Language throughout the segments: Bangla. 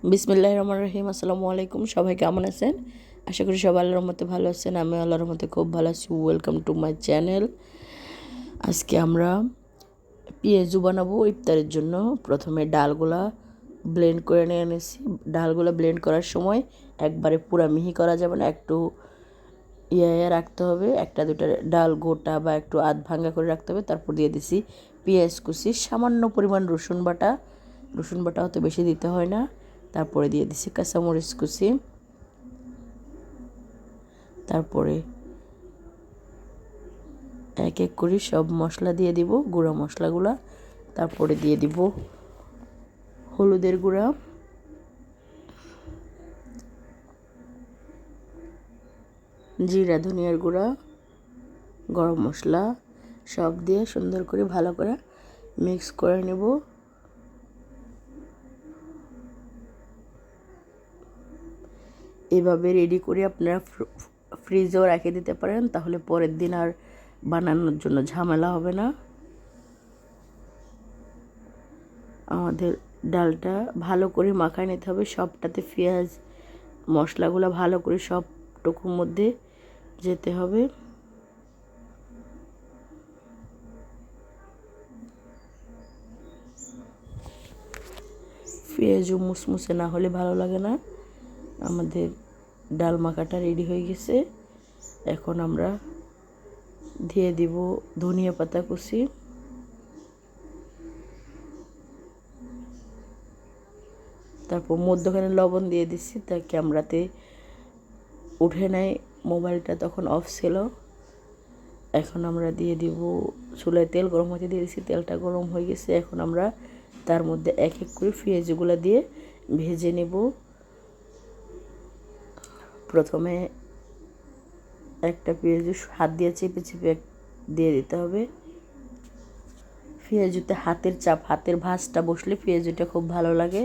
বিসমিল্লাহির রহমানির রহিম। আসসালামু আলাইকুম। সবাই কেমন আছেন? আশা করি সবাই আল্লাহর রহমতে ভালো আছেন। আমি আল্লাহর রহমতে খুব ভালো আছি। Welcome to my channel. আজকে আমরা পেঁয়াজু বানাবো ইফতারের জন্য। প্রথমে ডালগুলা ব্লেন্ড করে নিয়ে এনেছি। ডালগুলা ব্লেন্ড করার সময় একবারে পুরা মিহি করা যাবে না, একটু রাখতে হবে। একটা দুটা ডাল গোটা বা একটু আধ ভাঙ্গা করে রাখতে হবে। তারপর দিয়ে দিছি পেঁয়াজ কুচি, সামান্য পরিমাণ রসুন বাটা। রসুন বাটা অত বেশি দিতে হয় না। তারপরে দিয়ে দিছি কাঁচামরিচ কুচি। তারপরে এক এক করে সব মশলা দিয়ে দিব, গুঁড়া মশলাগুলা। তারপরে দিয়ে দিব হলুদের গুঁড়া, জিরা ধনিয়ার গুঁড়া, গরম মশলা সব দিয়ে সুন্দর করে ভালো করে মিক্স করে নেব। এভাবে রেডি করে আপনারা ফ্রিজেও রেখে দিতে পারেন, তাহলে পরের দিন আর বানানোর জন্য ঝামেলা হবে না। আমাদের ডালটা ভালো করে মাখায় নিতে হবে, সবটাতে পেঁয়াজ মশলাগুলো ভালো করে সবটুকুর মধ্যে যেতে হবে। পেঁয়াজও মুসমুসে না হলে ভালো লাগে না। আমাদের ডাল মাখাটা রেডি হয়ে গেছে। এখন আমরা দিয়ে দিব ধনিয়া পাতা কুচি, তারপর মধ্যখানে লবণ দিয়ে দিচ্ছি। তাই ক্যামেরাতে উঠে নেয়, মোবাইলটা তখন অফ ছিল। এখন আমরা দিয়ে দিব চুলায় তেল গরম হতে দিয়ে দিচ্ছি। তেলটা গরম হয়ে গেছে। এখন আমরা তার মধ্যে এক এক করে পেঁয়াজগুলো দিয়ে ভেজে নেব। প্রথমে একটা পেঁয়াজ হাত দিয়ে চেপে চেপে দিয়ে দিতে হবে। পেঁয়াজুতে হাতের চাপ, হাতের ভাঁজটা বসলে পেঁয়াজুটা খুব ভালো লাগে।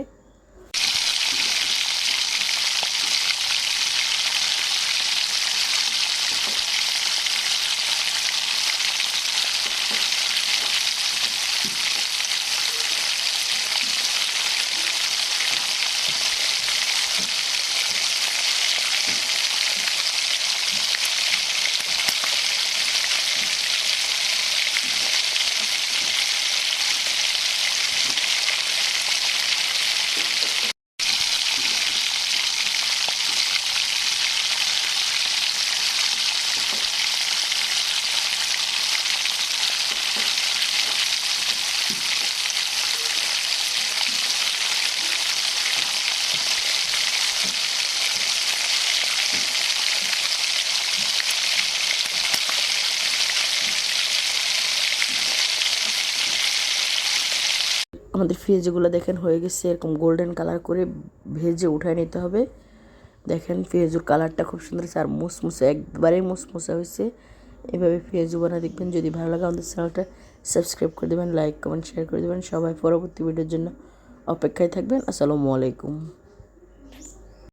আমাদের পেঁয়াজগুলো দেখেন হয়ে গেছে, এরকম গোল্ডেন কালার করে ভেজে উঠায় নিতে হবে। দেখেন পেঁয়াজুর কালারটা খুব সুন্দর হয়েছে আর মুসমুসে, একবারেই মুসমুসে হয়েছে। এভাবে পেঁয়াজু বানা দেখবেন। যদি ভালো লাগে আমাদের চ্যানেলটা সাবস্ক্রাইব করে দেবেন, লাইক কমেন্ট শেয়ার করে দেবেন। সবাই পরবর্তী ভিডিওর জন্য অপেক্ষায় থাকবেন। আসসালামু আলাইকুম।